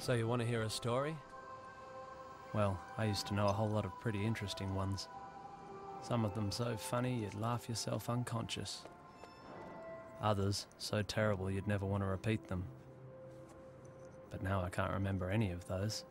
So you want to hear a story? Well, I used to know a whole lot of pretty interesting ones. Some of them so funny you'd laugh yourself unconscious. Others so terrible you'd never want to repeat them. But now I can't remember any of those.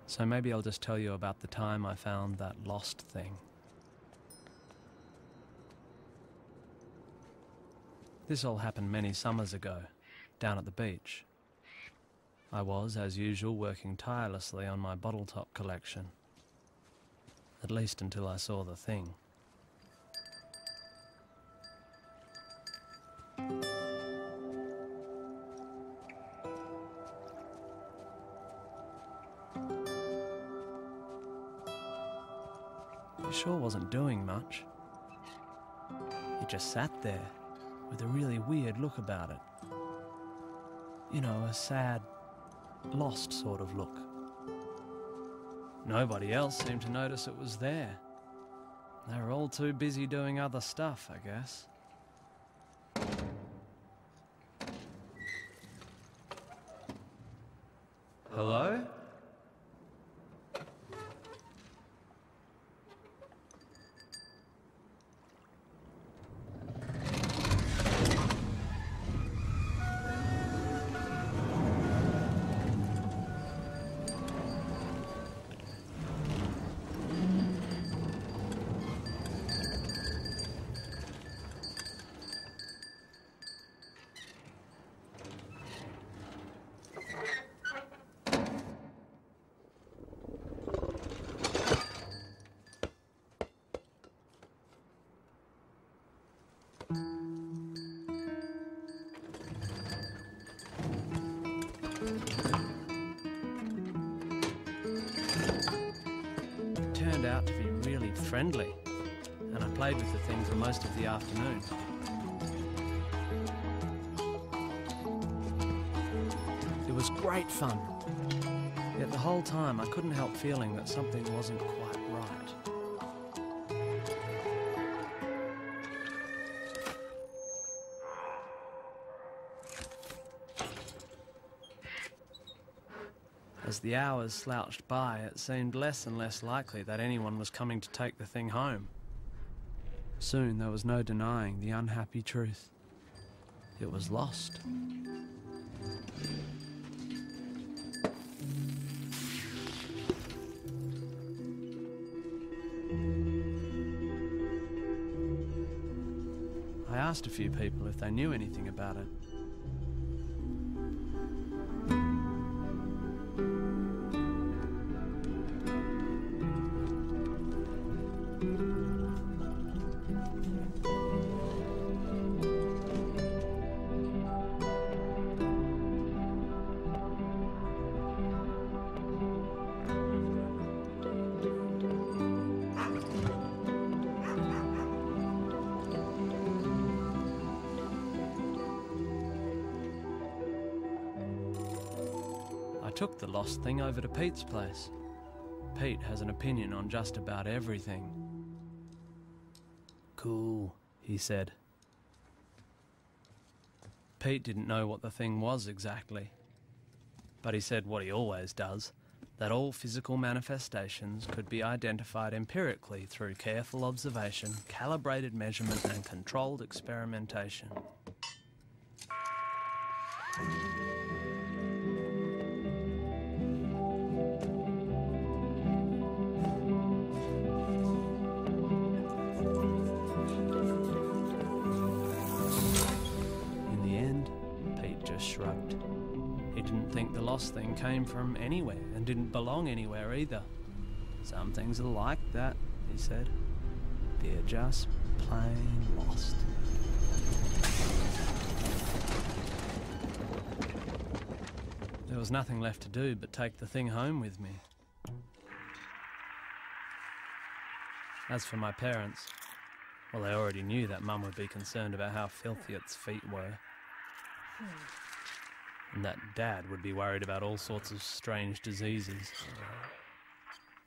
So maybe I'll just tell you about the time I found that lost thing. This all happened many summers ago, down at the beach. I was, as usual, working tirelessly on my bottle top collection. At least until I saw the thing. It sure wasn't doing much. It just sat there, with a really weird look about it. You know, a sad, lost sort of look. Nobody else seemed to notice it was there. They were all too busy doing other stuff, I guess. Hello? Turned out to be really friendly, and I played with the thing for most of the afternoon. It was great fun, yet the whole time I couldn't help feeling that something wasn't quite right. As the hours slouched by, it seemed less and less likely that anyone was coming to take the thing home. Soon there was no denying the unhappy truth. It was lost. I asked a few people if they knew anything about it. I took the lost thing over to Pete's place. Pete has an opinion on just about everything. Cool, he said. Pete didn't know what the thing was exactly, but he said what he always does, that all physical manifestations could be identified empirically through careful observation, calibrated measurement and controlled experimentation. Shrugged. He didn't think the lost thing came from anywhere and didn't belong anywhere either. Some things are like that, he said. They're just plain lost. There was nothing left to do but take the thing home with me. As for my parents, well, they already knew that Mum would be concerned about how filthy its feet were. And that Dad would be worried about all sorts of strange diseases.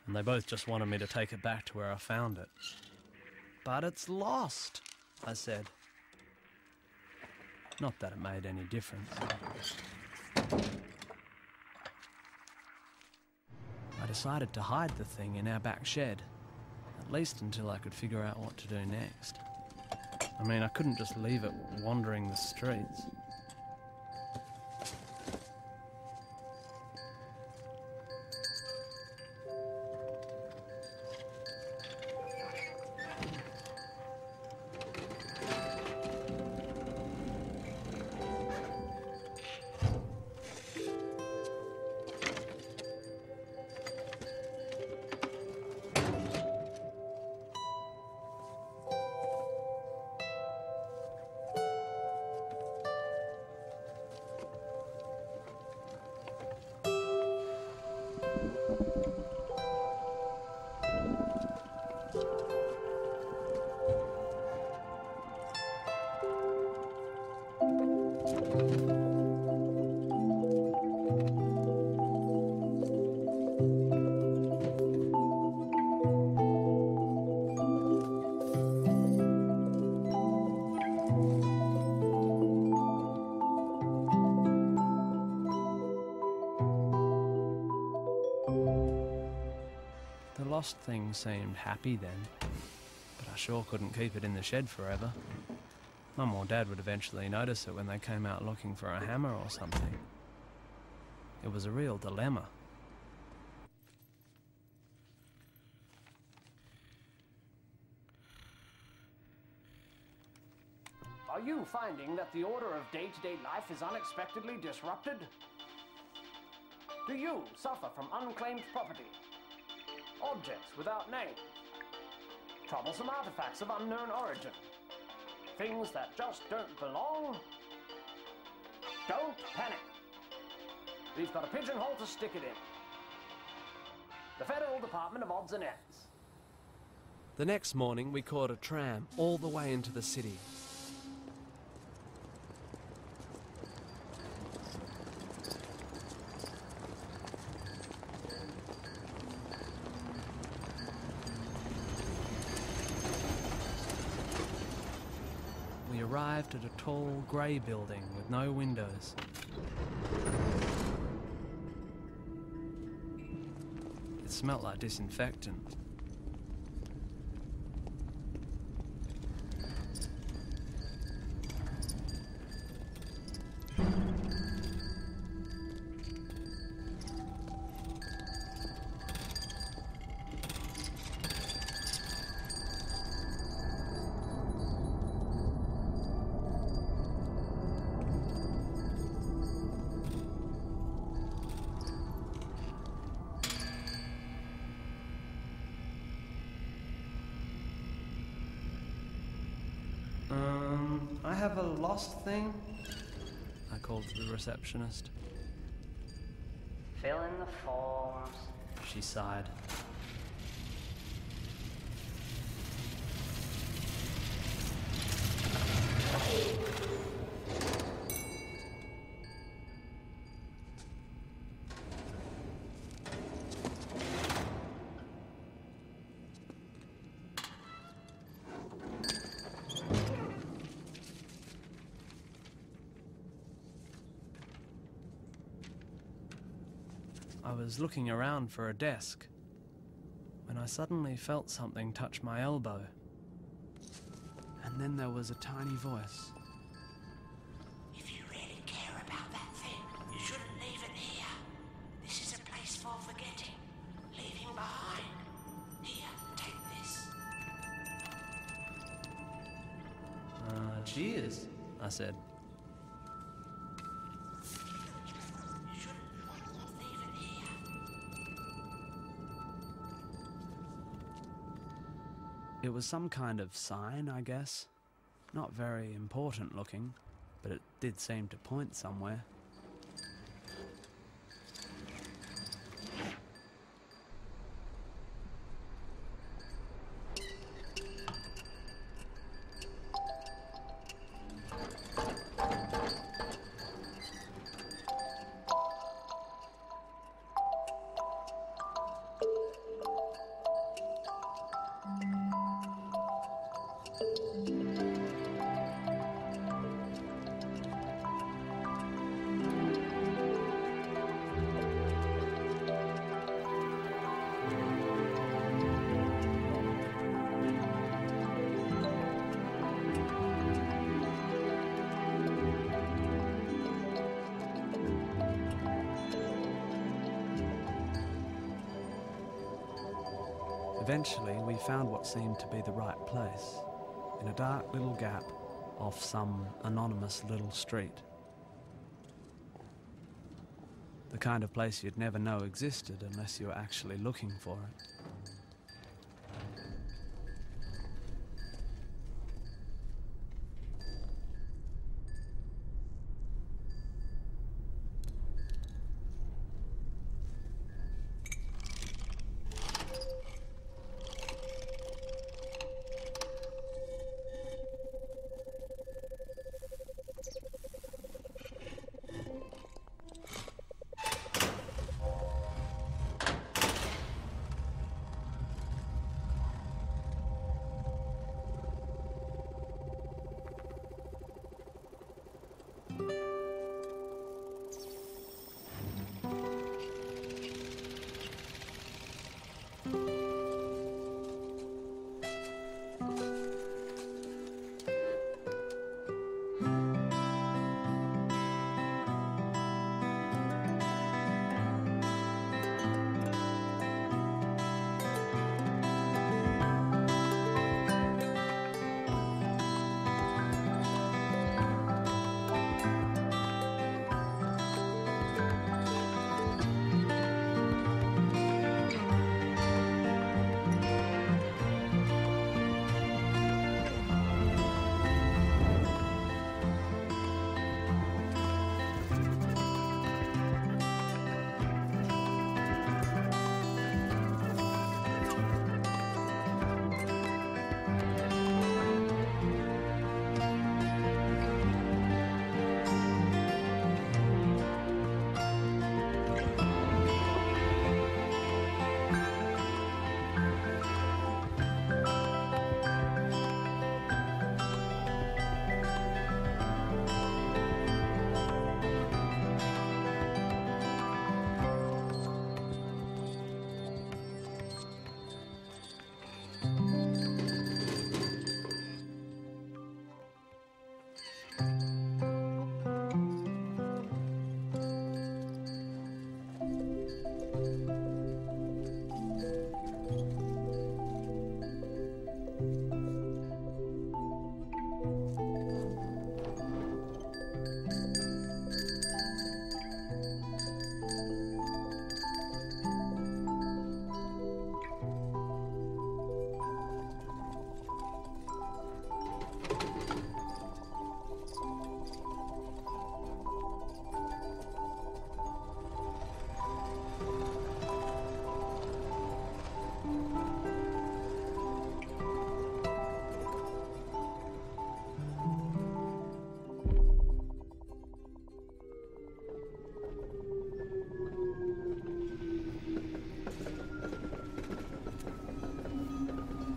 And they both just wanted me to take it back to where I found it. But it's lost, I said. Not that it made any difference. I decided to hide the thing in our back shed, at least until I could figure out what to do next. I mean, I couldn't just leave it wandering the streets. The lost thing seemed happy then, but I sure couldn't keep it in the shed forever. Mum or Dad would eventually notice it when they came out looking for a hammer or something. It was a real dilemma. Are you finding that the order of day-to-day life is unexpectedly disrupted? Do you suffer from unclaimed property? Objects without names? Troublesome artifacts of unknown origin? Things that just don't belong? Don't panic. We've got a pigeonhole to stick it in. The Federal Department of Odds and Ends. The next morning, we caught a tram all the way into the city. We arrived at a tall, grey building with no windows. It smelt like disinfectant. I have a lost thing, I called to the receptionist. Fill in the forms. She sighed. I was looking around for a desk when I suddenly felt something touch my elbow. And then there was a tiny voice. If you really care about that thing, you shouldn't leave it here. This is a place for forgetting, leaving behind. Here, take this. Cheers, I said. It was some kind of sign, I guess. Not very important looking, but it did seem to point somewhere. Eventually, we found what seemed to be the right place, in a dark little gap off some anonymous little street. The kind of place you'd never know existed unless you were actually looking for it.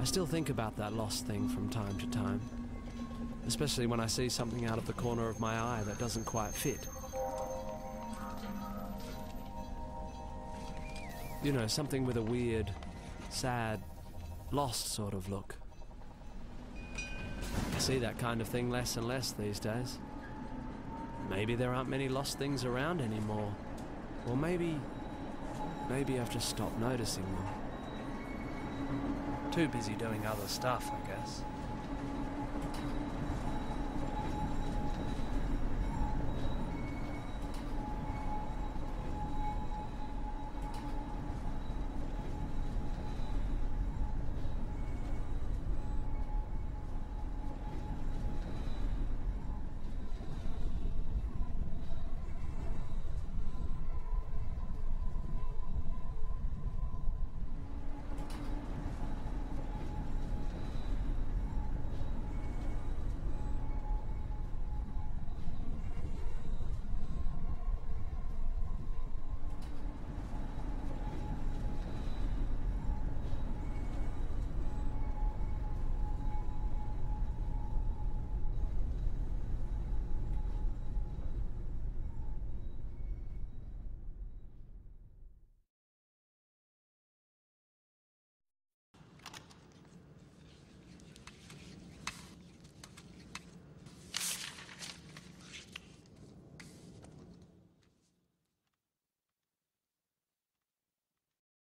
I still think about that lost thing from time to time, especially when I see something out of the corner of my eye that doesn't quite fit. You know, something with a weird, sad, lost sort of look. I see that kind of thing less and less these days. Maybe there aren't many lost things around anymore. Or maybe I've just stopped noticing them. Too busy doing other stuff, I guess.